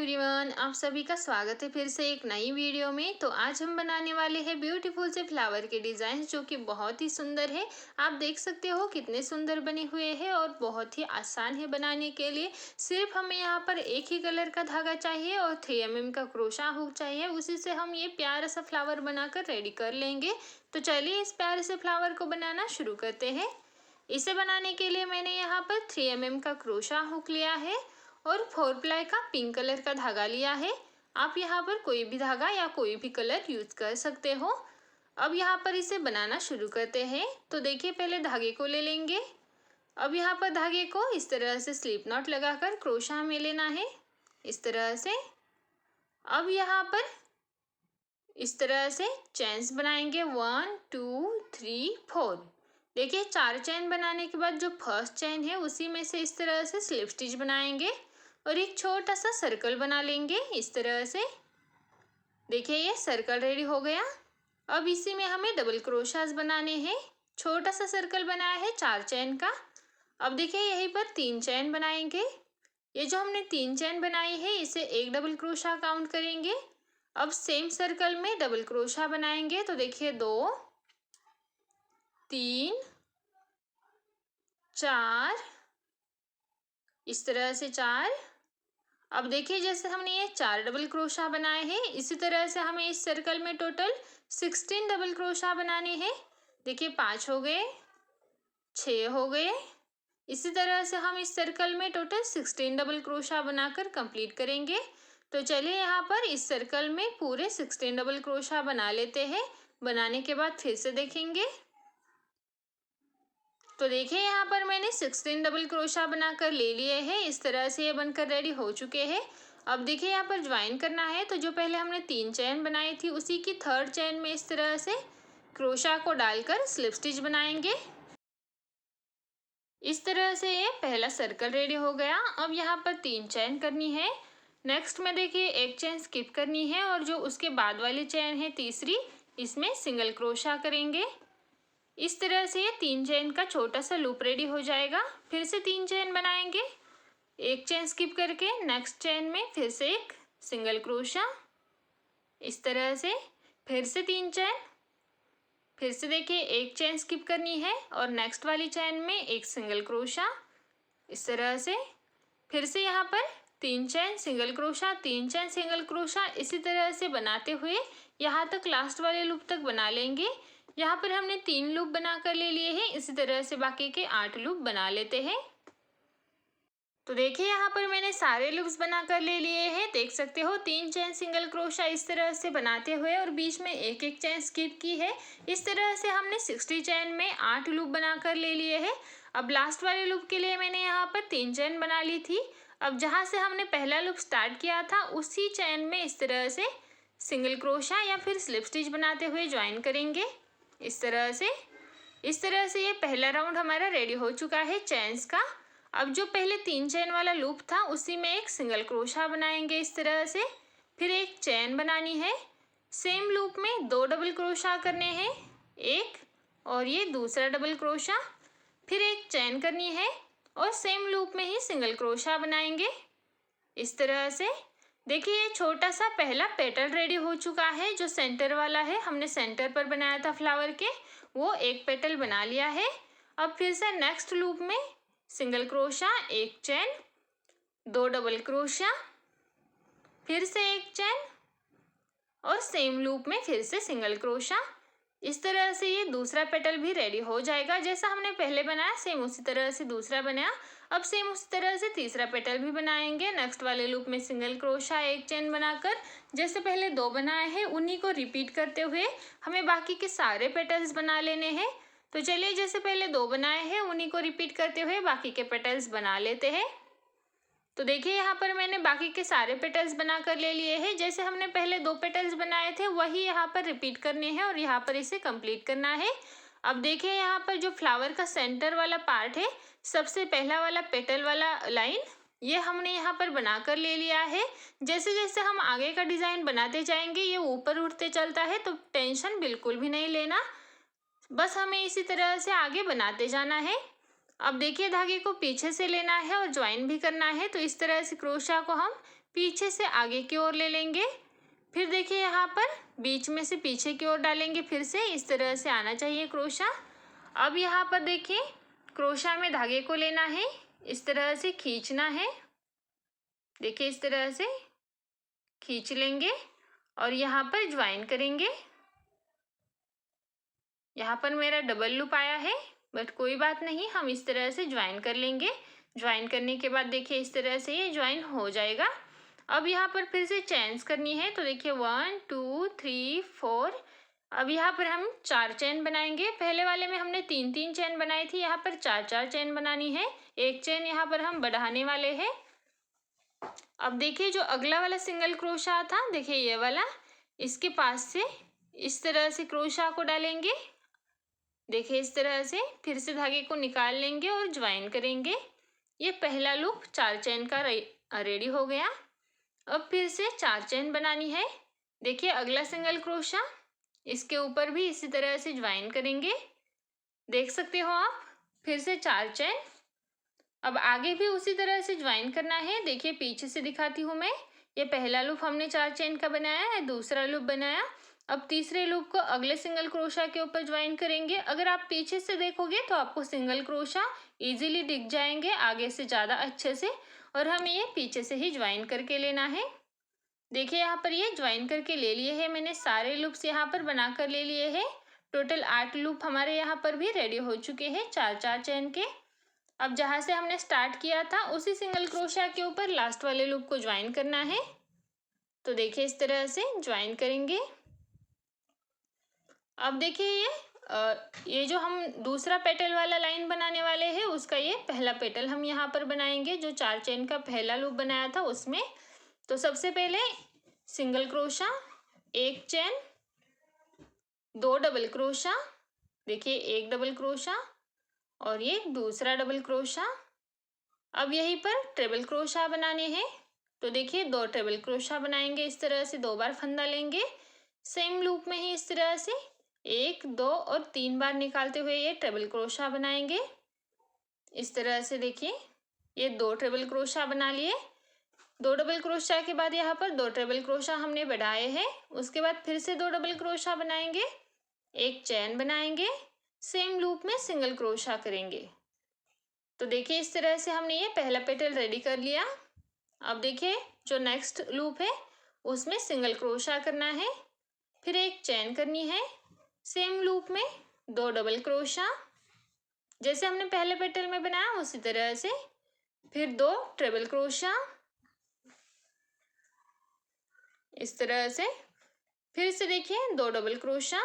Everyone, आप सभी का स्वागत है फिर से एक नई वीडियो में। तो आज हम बनाने वाले हैं ब्यूटीफुल से फ्लावर के डिज़ाइन जो कि बहुत ही सुंदर है। आप देख सकते हो कितने सुंदर बने हुए हैं और बहुत ही आसान है बनाने के लिए। सिर्फ हमें यहाँ पर एक ही कलर का धागा चाहिए और 3 mm का क्रोशा हुक चाहिए। उसी से हम ये प्यारा सा फ्लावर बनाकर रेडी कर लेंगे। तो चलिए इस प्यारे से फ्लावर को बनाना शुरू करते हैं। इसे बनाने के लिए मैंने यहाँ पर 3 mm का क्रोशा हुक लिया है और 4 प्लाई का पिंक कलर का धागा लिया है। आप यहाँ पर कोई भी धागा या कोई भी कलर यूज कर सकते हो। अब यहाँ पर इसे बनाना शुरू करते हैं। तो देखिए, पहले धागे को ले लेंगे। अब यहाँ पर धागे को इस तरह से स्लिप नॉट लगाकर क्रोशा में लेना है, इस तरह से। अब यहाँ पर इस तरह से चेन्स बनाएंगे 1 2 3 4। देखिए, 4 चेन बनाने के बाद जो फर्स्ट चेन है उसी में से इस तरह से स्लिप स्टिच बनाएंगे और एक छोटा सा सर्कल बना लेंगे इस तरह से। देखिए, ये सर्कल रेडी हो गया। अब इसी में हमें डबल क्रोशास बनाने हैं। छोटा सा सर्कल बनाया है 4 चेन का। अब देखिए, यहीं पर 3 चेन बनाएंगे। ये जो हमने 3 चेन बनाई है इसे एक डबल क्रोशा काउंट करेंगे। अब सेम सर्कल में डबल क्रोशा बनाएंगे। तो देखिए, 2 3 4, इस तरह से 4। अब देखिए, जैसे हमने ये 4 डबल क्रोशा बनाए हैं, इसी तरह से हमें इस सर्कल में टोटल 16 डबल क्रोशा बनाने हैं। देखिए, 5 हो गए, 6 हो गए। इसी तरह से हम इस सर्कल में टोटल 16 डबल क्रोशा बनाकर कंप्लीट करेंगे। तो चलिए, यहाँ पर इस सर्कल में पूरे 16 डबल क्रोशा बना लेते हैं। बनाने के बाद फिर से देखेंगे। तो देखिए, यहाँ पर मैंने 16 डबल क्रोशा बनाकर ले लिए हैं। इस तरह से ये बनकर रेडी हो चुके हैं। अब देखिए, यहाँ पर ज्वाइन करना है। तो जो पहले हमने 3 चेन बनाई थी उसी की 3rd चेन में इस तरह से क्रोशा को डालकर स्लिप स्टिच बनाएंगे। इस तरह से ये पहला सर्कल रेडी हो गया। अब यहाँ पर 3 चेन करनी है। नेक्स्ट में देखिए, एक चेन स्किप करनी है और जो उसके बाद वाली चेन है तीसरी, इसमें सिंगल क्रोशा करेंगे। इस तरह से ये 3 चेन का छोटा सा लूप रेडी हो जाएगा। फिर से 3 चेन बनाएंगे, एक चेन स्किप करके नेक्स्ट चेन में फिर से एक सिंगल क्रोशा, इस तरह से। फिर से 3 चेन, फिर से देखिए एक चेन स्किप करनी है और नेक्स्ट वाली चेन में एक सिंगल क्रोशा, इस तरह से। फिर से यहाँ पर 3 chain single crochet, 3 chain single crochet, इसी तरह से बनाते हुए यहाँ तक लास्ट वाले लूप तक बना लेंगे। यहाँ पर हमने 3 लूप बना कर ले लिए हैं। इसी तरह से बाकी के 8 लूप बना लेते हैं। तो देखिए, यहाँ पर मैंने सारे लूप्स बना कर ले लिए हैं। देख सकते हो 3 चेन सिंगल क्रोशा इस तरह से बनाते हुए और बीच में एक एक चेन स्किप की है। इस तरह से हमने 60 चेन में 8 लूप बना कर ले लिए हैं। अब लास्ट वाले लूप के लिए मैंने यहाँ पर 3 चेन बना ली थी। अब जहाँ से हमने पहला लूप स्टार्ट किया था उसी चेन में इस तरह से सिंगल क्रोशा या फिर स्लिप स्टिच बनाते हुए ज्वाइन करेंगे, इस तरह से। इस तरह से ये पहला राउंड हमारा रेडी हो चुका है चेन्स का। अब जो पहले 3 चेन वाला लूप था उसी में एक सिंगल क्रोशा बनाएंगे इस तरह से। फिर एक चेन बनानी है। सेम लूप में 2 डबल क्रोशा करने हैं, एक और ये दूसरा डबल क्रोशा। फिर एक चेन करनी है और सेम लूप में ही सिंगल क्रोशा बनाएंगे, इस तरह से। देखिए, ये छोटा सा पहला पेटल रेडी हो चुका है। जो सेंटर वाला है, हमने सेंटर पर बनाया था फ्लावर के, वो एक पेटल बना लिया है। अब फिर से नेक्स्ट लूप में सिंगल क्रोशा, एक चेन, 2 डबल क्रोशा, फिर से एक चेन और सेम लूप में फिर से सिंगल क्रोशा। इस तरह से ये दूसरा पेटल भी रेडी हो जाएगा। जैसा हमने पहले बनाया सेम उसी तरह से दूसरा बनाया। अब सेम उसी तरह से तीसरा पेटल भी बनाएंगे। नेक्स्ट वाले लूप में सिंगल क्रोशा, एक चेन बनाकर जैसे पहले 2 बनाए हैं उन्हीं को रिपीट करते हुए हमें बाकी के सारे पेटल्स बना लेने हैं। तो चलिए, जैसे पहले 2 बनाए हैं उन्हीं को रिपीट करते हुए बाकी के पेटल्स बना लेते हैं। तो देखिए, यहाँ पर मैंने बाकी के सारे पेटल्स बना कर ले लिए हैं। जैसे हमने पहले 2 पेटल्स बनाए थे वही यहाँ पर रिपीट करने हैं और यहाँ पर इसे कंप्लीट करना है। अब देखिए, यहाँ पर जो फ्लावर का सेंटर वाला पार्ट है, सबसे पहला वाला पेटल वाला लाइन, ये हमने यहाँ पर बना कर ले लिया है। जैसे जैसे हम आगे का डिज़ाइन बनाते जाएंगे ये ऊपर उठते चलता है, तो टेंशन बिल्कुल भी नहीं लेना, बस हमें इसी तरह से आगे बनाते जाना है। अब देखिए, धागे को पीछे से लेना है और ज्वाइन भी करना है। तो इस तरह से क्रोशा को हम पीछे से आगे की ओर ले लेंगे। फिर देखिए यहाँ पर बीच में से पीछे की ओर डालेंगे, फिर से इस तरह से आना चाहिए क्रोशा। अब यहाँ पर देखिए क्रोशा में धागे को लेना है, इस तरह से खींचना है। देखिए इस तरह से खींच लेंगे और यहाँ पर ज्वाइन करेंगे। यहाँ पर मेरा डबल लूप आया है, बट कोई बात नहीं, हम इस तरह से ज्वाइन कर लेंगे। ज्वाइन करने के बाद देखिए इस तरह से ये ज्वाइन हो जाएगा। अब यहाँ पर फिर से चेन्स करनी है, तो देखिए 1 2 3 4। अब यहाँ पर हम 4 चेन बनाएंगे। पहले वाले में हमने 3 चेन बनाई थी, यहाँ पर 4 चेन बनानी है। एक चेन यहाँ पर हम बढ़ाने वाले हैं। अब देखिए जो अगला वाला सिंगल क्रोशा था, देखिए ये वाला, इसके पास से इस तरह से क्रोशा को डालेंगे। देखिए इस तरह से फिर से धागे को निकाल लेंगे और ज्वाइन करेंगे। ये पहला लूप 4 चेन का रेडी हो गया। अब फिर से 4 चेन बनानी है। देखिए अगला सिंगल क्रोशा, इसके ऊपर भी इसी तरह से ज्वाइन करेंगे। देख सकते हो आप, फिर से 4 चेन। अब आगे भी उसी तरह से ज्वाइन करना है। देखिए पीछे से दिखाती हूँ मैं। ये पहला लूप हमने 4 चेन का बनाया है, दूसरा लूप बनाया। अब तीसरे लूप को अगले सिंगल क्रोशा के ऊपर ज्वाइन करेंगे। अगर आप पीछे से देखोगे तो आपको सिंगल क्रोशा इजीली दिख जाएंगे आगे से ज़्यादा अच्छे से, और हमें ये पीछे से ही ज्वाइन करके लेना है। देखिए यहाँ पर ये ज्वाइन करके ले लिए हैं मैंने, सारे लूप्स यहाँ पर बना कर ले लिए हैं। टोटल 8 लूप हमारे यहाँ पर भी रेडी हो चुके हैं 4 चेन के। अब जहाँ से हमने स्टार्ट किया था उसी सिंगल क्रोशा के ऊपर लास्ट वाले लूप को ज्वाइन करना है। तो देखिए इस तरह से ज्वाइन करेंगे। अब देखिए ये जो हम दूसरा पेटल वाला लाइन बनाने वाले हैं, उसका ये पहला पेटल हम यहाँ पर बनाएंगे, जो 4 चेन का पहला लूप बनाया था उसमें। तो सबसे पहले single crochet, 1 chain, 2 double crochet, देखिए 1 डबल क्रोशा और ये दूसरा डबल क्रोशा। अब यहीं पर ट्रिपल क्रोशा बनाने हैं, तो देखिए 2 ट्रिपल क्रोशा बनाएंगे। इस तरह से 2 बार फंदा लेंगे, सेम लूप में ही इस तरह से 1 2 और 3 बार निकालते हुए ये ट्रिपल क्रोशा बनाएंगे। इस तरह से देखिए ये 2 ट्रिपल क्रोशा बना लिए। 2 डबल क्रोशा के बाद यहाँ पर 2 ट्रिपल क्रोशा हमने बढ़ाए हैं। उसके बाद फिर से 2 डबल क्रोशा बनाएंगे, 1 चैन बनाएंगे, सेम लूप में सिंगल क्रोशा करेंगे। तो देखिए इस तरह से हमने ये पहला पेटल रेडी कर लिया। अब देखिए जो नेक्स्ट लूप है उसमें सिंगल क्रोशा करना है, फिर 1 चैन करनी है, सेम लूप में 2 डबल क्रोशा, जैसे हमने पहले पेटल में बनाया उसी तरह से, फिर 2 ट्रिपल क्रोशा, इस तरह से, फिर से देखिए 2 डबल क्रोशा,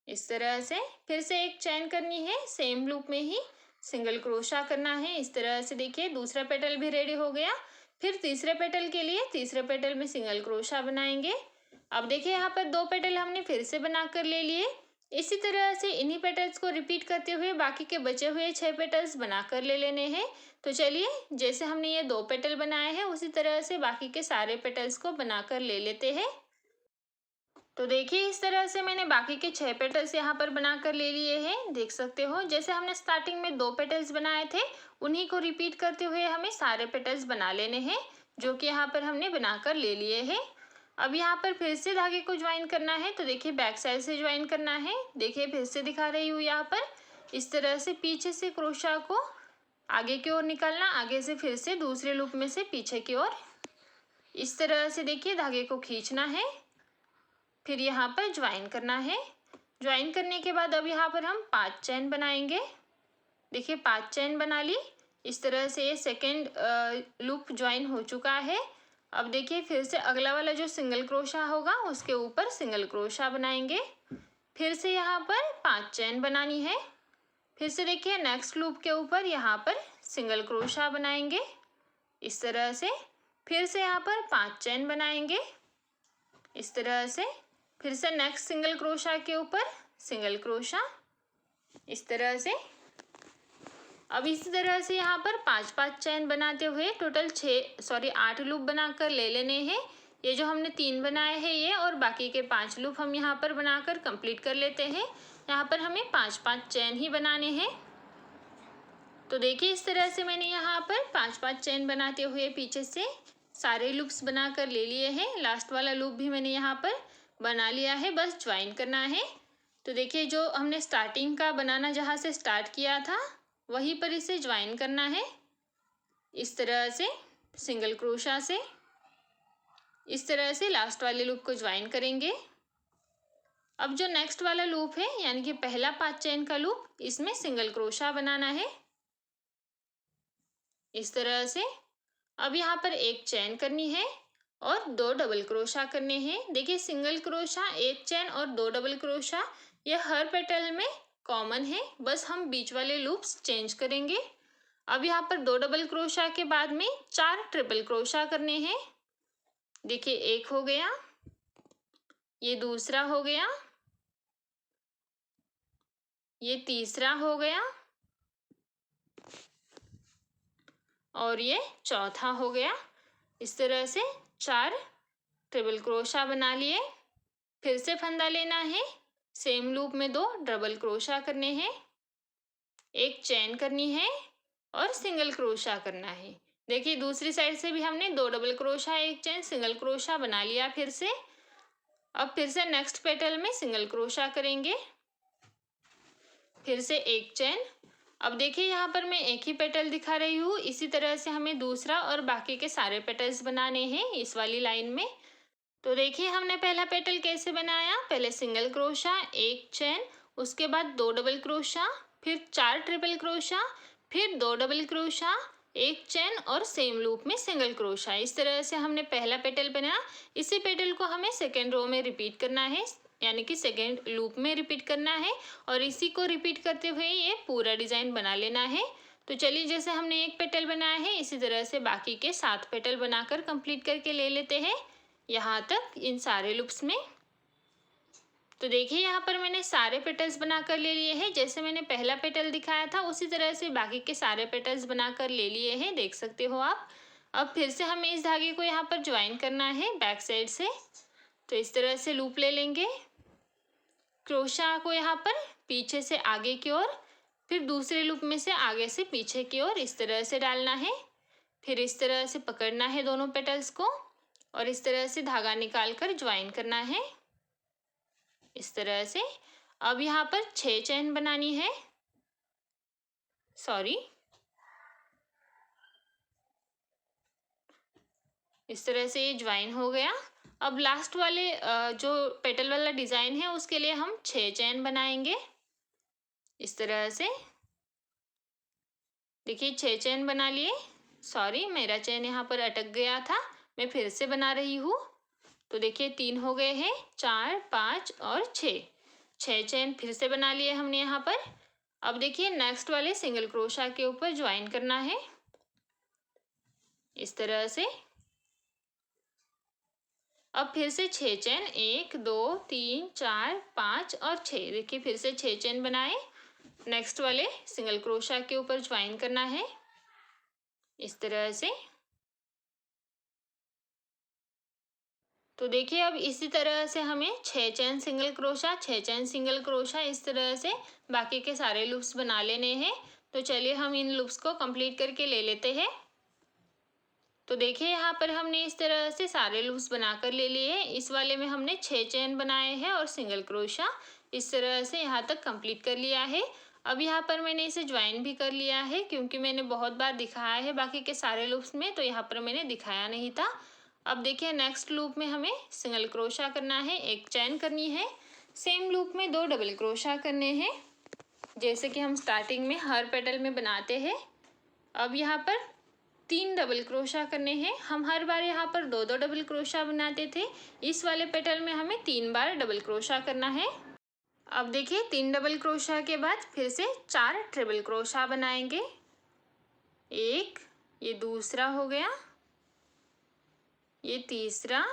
इस तरह से, फिर से 1 चैन करनी है, सेम लूप में ही सिंगल क्रोशा करना है। इस तरह से देखिए दूसरा पेटल भी रेडी हो गया। फिर तीसरे पेटल के लिए तीसरे पेटल में सिंगल क्रोशा बनाएंगे। अब देखिए यहाँ पर 2 पेटल हमने फिर से बना कर ले लिए। इसी तरह से इन्हीं पेटल्स को रिपीट करते हुए बाकी के बचे हुए 6 पेटल्स बना कर ले लेने हैं। तो चलिए जैसे हमने ये 2 पेटल बनाए हैं उसी तरह से बाकी के सारे पेटल्स को बना कर ले लेते हैं। तो देखिए इस तरह से मैंने बाकी के 6 पेटल्स यहाँ पर बना कर ले लिए हैं। देख सकते हो जैसे हमने स्टार्टिंग में 2 पेटल्स बनाए थे उन्हीं को रिपीट करते हुए हमें सारे पेटल्स बना लेने हैं, जो कि यहाँ पर हमने बना कर ले लिए हैं। अब यहाँ पर फिर से धागे को ज्वाइन करना है, तो देखिए बैक साइड से ज्वाइन करना है। देखिए फिर से दिखा रही हूँ यहाँ पर, इस तरह से पीछे से क्रोशा को आगे की ओर निकालना, आगे से फिर से दूसरे लूप में से पीछे की ओर, इस तरह से देखिए धागे को खींचना है, फिर यहाँ पर ज्वाइन करना है। ज्वाइन करने के बाद अब यहाँ पर हम 5 चैन बनाएंगे। देखिए 5 चैन बना ली। इस तरह से ये सेकेंड लूप ज्वाइन हो चुका है। अब देखिए फिर से अगला वाला जो सिंगल क्रोशा होगा उसके ऊपर सिंगल क्रोशा बनाएंगे। फिर से यहाँ पर 5 चैन बनानी है। फिर से देखिए नेक्स्ट लूप के ऊपर यहाँ पर सिंगल क्रोशा बनाएंगे इस तरह से। फिर से यहाँ पर 5 चैन बनाएंगे इस तरह से। फिर से नेक्स्ट सिंगल क्रोशा के ऊपर सिंगल क्रोशा इस तरह से। अब इसी तरह से यहाँ पर 5-5 चैन बनाते हुए टोटल 8 लूप बनाकर ले लेने हैं। ये जो हमने 3 बनाए हैं ये, और बाकी के 5 लूप हम यहाँ पर बनाकर कंप्लीट कर लेते हैं। यहाँ पर हमें 5-5 चैन ही बनाने हैं। तो देखिए इस तरह से मैंने यहाँ पर 5-5 चेन बनाते हुए पीछे से सारे लूप्स बनाकर ले लिए हैं। लास्ट वाला लूप भी मैंने यहाँ पर बना लिया है, बस ज्वाइन करना है। तो देखिए जो हमने स्टार्टिंग का बनाना जहाँ से स्टार्ट किया था वहीं पर इसे ज्वाइन करना है। इस तरह से सिंगल क्रोशा से इस तरह से लास्ट वाले लूप को ज्वाइन करेंगे। अब जो नेक्स्ट वाला लूप है यानी कि पहला 5 चेन का लूप, इसमें सिंगल क्रोशा बनाना है इस तरह से। अब यहाँ पर एक चेन करनी है और 2 डबल क्रोशा करने हैं। देखिए सिंगल क्रोशा, एक चेन और 2 डबल क्रोशा यह हर पेटल में कॉमन है, बस हम बीच वाले लूप्स चेंज करेंगे। अब यहाँ पर 2 डबल क्रोशा के बाद में 4 ट्रिपल क्रोशा करने हैं। देखिए एक हो गया, ये दूसरा हो गया, ये तीसरा हो गया और ये चौथा हो गया। इस तरह से 4 ट्रिपल क्रोशा बना लिए। फिर से फंदा लेना है, सेम लूप में 2 डबल क्रोशा करने हैं, एक चेन करनी है और सिंगल क्रोशा करना है। देखिए दूसरी साइड से भी हमने 2 डबल क्रोशा, एक चेन, सिंगल क्रोशा बना लिया। फिर से अब फिर से नेक्स्ट पेटल में सिंगल क्रोशा करेंगे, फिर से एक चेन। अब देखिए यहाँ पर मैं एक ही पेटल दिखा रही हूँ, इसी तरह से हमें दूसरा और बाकी के सारे पेटल्स बनाने हैं इस वाली लाइन में। तो देखिए हमने पहला पेटल कैसे बनाया, पहले सिंगल क्रोशा, एक चेन, उसके बाद 2 डबल क्रोशा, फिर 4 ट्रिपल क्रोशा, फिर 2 डबल क्रोशा, एक चेन और सेम लूप में सिंगल क्रोशा। इस तरह से हमने पहला पेटल बनाया। इसी पेटल को हमें सेकेंड रो में रिपीट करना है, यानी कि सेकेंड लूप में रिपीट करना है और इसी को रिपीट करते हुए ये पूरा डिज़ाइन बना लेना है। तो चलिए जैसे हमने एक पेटल बनाया है इसी तरह से बाकी के 7 पेटल बनाकर कंप्लीट करके ले लेते हैं यहाँ तक इन सारे लूप्स में। तो देखिए यहाँ पर मैंने सारे पेटल्स बनाकर ले लिए हैं। जैसे मैंने पहला पेटल दिखाया था उसी तरह से बाकी के सारे पेटल्स बनाकर ले लिए हैं, देख सकते हो आप। अब फिर से हमें इस धागे को यहाँ पर ज्वाइन करना है बैक साइड से। तो इस तरह से लूप ले लेंगे, क्रोशा को यहाँ पर पीछे से आगे की ओर, फिर दूसरे लूप में से आगे से पीछे की ओर इस तरह से डालना है। फिर इस तरह से पकड़ना है दोनों पेटल्स को और इस तरह से धागा निकाल कर ज्वाइन करना है इस तरह से। अब यहाँ पर 6 चेन बनानी है, सॉरी, इस तरह से ये ज्वाइन हो गया। अब लास्ट वाले जो पेटल वाला डिज़ाइन है उसके लिए हम 6 चेन बनाएंगे इस तरह से। देखिए 6 चेन बना लिए, सॉरी मेरा चेन यहाँ पर अटक गया था, मैं फिर से बना रही हूँ। तो देखिए 3 हो गए हैं, 4, 5 और 6 चेन फिर से बना लिए हमने यहाँ पर। अब देखिए नेक्स्ट वाले सिंगल क्रोशा के ऊपर ज्वाइन करना है इस तरह से। अब फिर से 6 चेन, 1 2 3 4 5 और 6, देखिए फिर से 6 चेन बनाए, नेक्स्ट वाले सिंगल क्रोशा के ऊपर ज्वाइन करना है इस तरह से। तो देखिए अब इसी तरह से हमें 6 chain single crochet, 6 chain single crochet इस तरह से बाकी के सारे लूप्स बना लेने हैं। तो चलिए हम इन लूप्स को कंप्लीट करके ले लेते हैं। तो देखिए यहाँ पर हमने इस तरह से सारे लूप्स बनाकर ले लिए हैं। इस वाले में हमने 6 चेन बनाए हैं और सिंगल क्रोशा इस तरह से यहाँ तक कंप्लीट कर लिया है। अब यहाँ पर मैंने इसे ज्वाइन भी कर लिया है क्योंकि मैंने बहुत बार दिखाया है बाकी के सारे लूप्स में, तो यहाँ पर मैंने दिखाया नहीं था। अब देखिए नेक्स्ट लूप में हमें सिंगल क्रोशा करना है, एक चेन करनी है, सेम लूप में 2 डबल क्रोशा करने हैं जैसे कि हम स्टार्टिंग में हर पेटल में बनाते हैं। अब यहाँ पर 3 डबल क्रोशा करने हैं। हम हर बार यहाँ पर 2-2 डबल क्रोशा बनाते थे, इस वाले पेटल में हमें 3 बार डबल क्रोशा करना है। अब देखिए 3 डबल क्रोशा के बाद फिर से 4 ट्रिपल क्रोशा बनाएंगे। एक, ये दूसरा हो गया, ये तीसरा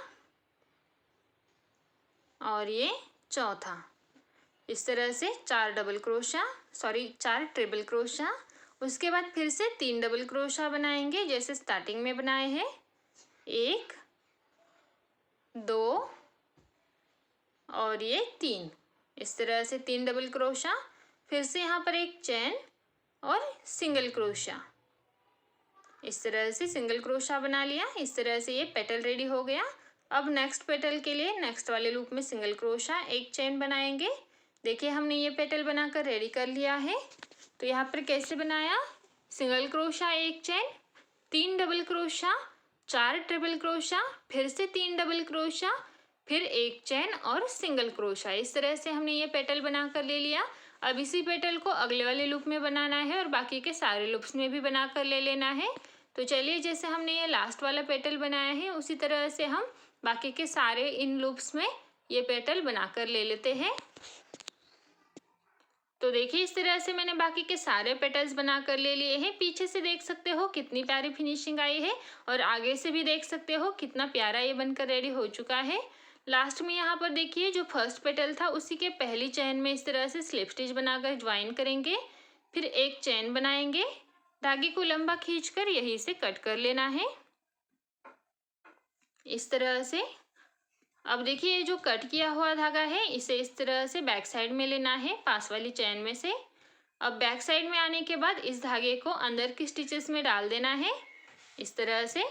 और ये चौथा। इस तरह से 4 double crochet, sorry 4 triple crochet. उसके बाद फिर से 3 डबल क्रोशा बनाएंगे जैसे स्टार्टिंग में बनाए हैं, 1 2 और ये 3। इस तरह से 3 डबल क्रोशा, फिर से यहाँ पर एक चेन और सिंगल क्रोशा। इस तरह से सिंगल क्रोशा बना लिया। इस तरह से ये पेटल रेडी हो गया। अब नेक्स्ट पेटल के लिए नेक्स्ट वाले लूप में सिंगल क्रोशा एक चेन बनाएंगे। देखिए हमने ये पेटल बनाकर रेडी कर लिया है। तो यहाँ पर कैसे बनाया, सिंगल क्रोशा एक chain, 3 double crochet, 4 triple crochet, फिर से 3 डबल क्रोशा, फिर एक चेन और सिंगल क्रोशा। इस तरह से हमने ये पेटल बनाकर ले लिया। अब इसी पेटल को अगले वाले लूप में बनाना है और बाकी के सारे लूप्स में भी बनाकर ले लेना है। तो चलिए जैसे हमने ये लास्ट वाला पेटल बनाया है उसी तरह से हम बाकी के सारे इन लूप्स में ये पेटल बनाकर ले लेते हैं। तो देखिए इस तरह से मैंने बाकी के सारे पेटल्स बनाकर ले लिए हैं। पीछे से देख सकते हो कितनी प्यारी फिनिशिंग आई है और आगे से भी देख सकते हो कितना प्यारा ये बनकर रेडी हो चुका है। लास्ट में यहाँ पर देखिए जो फर्स्ट पेटल था उसी के पहली चेन में इस तरह से स्लिप स्टिच बनाकर ज्वाइन करेंगे, फिर एक चेन बनाएंगे, धागे को लंबा खींचकर यहीं से कट कर लेना है इस तरह से। अब देखिए ये जो कट किया हुआ धागा है इसे इस तरह से बैक साइड में लेना है पास वाली चेन में से। अब बैक साइड में आने के बाद इस धागे को अंदर की स्टिचेस में डाल देना है इस तरह से।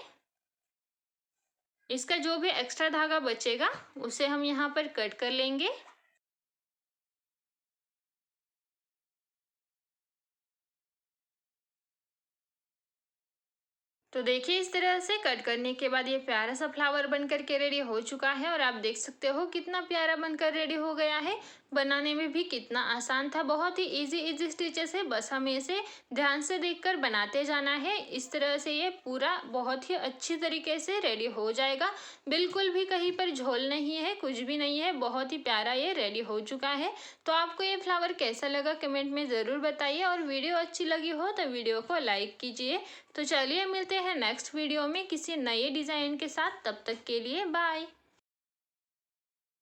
इसका जो भी एक्स्ट्रा धागा बचेगा उसे हम यहाँ पर कट कर लेंगे। तो देखिए इस तरह से कट करने के बाद ये प्यारा सा फ्लावर बनकर के रेडी हो चुका है और आप देख सकते हो कितना प्यारा बनकर रेडी हो गया है। बनाने में भी कितना आसान था, बहुत ही इजी स्टिचेस है, बस हमें इसे ध्यान से देखकर बनाते जाना है। इस तरह से ये पूरा बहुत ही अच्छी तरीके से रेडी हो जाएगा। बिल्कुल भी कहीं पर झोल नहीं है, कुछ भी नहीं है, बहुत ही प्यारा ये रेडी हो चुका है। तो आपको ये फ्लावर कैसा लगा कमेंट में ज़रूर बताइए और वीडियो अच्छी लगी हो तो वीडियो को लाइक कीजिए। तो चलिए मिलते हैं नेक्स्ट वीडियो में किसी नए डिज़ाइन के साथ, तब तक के लिए बाय।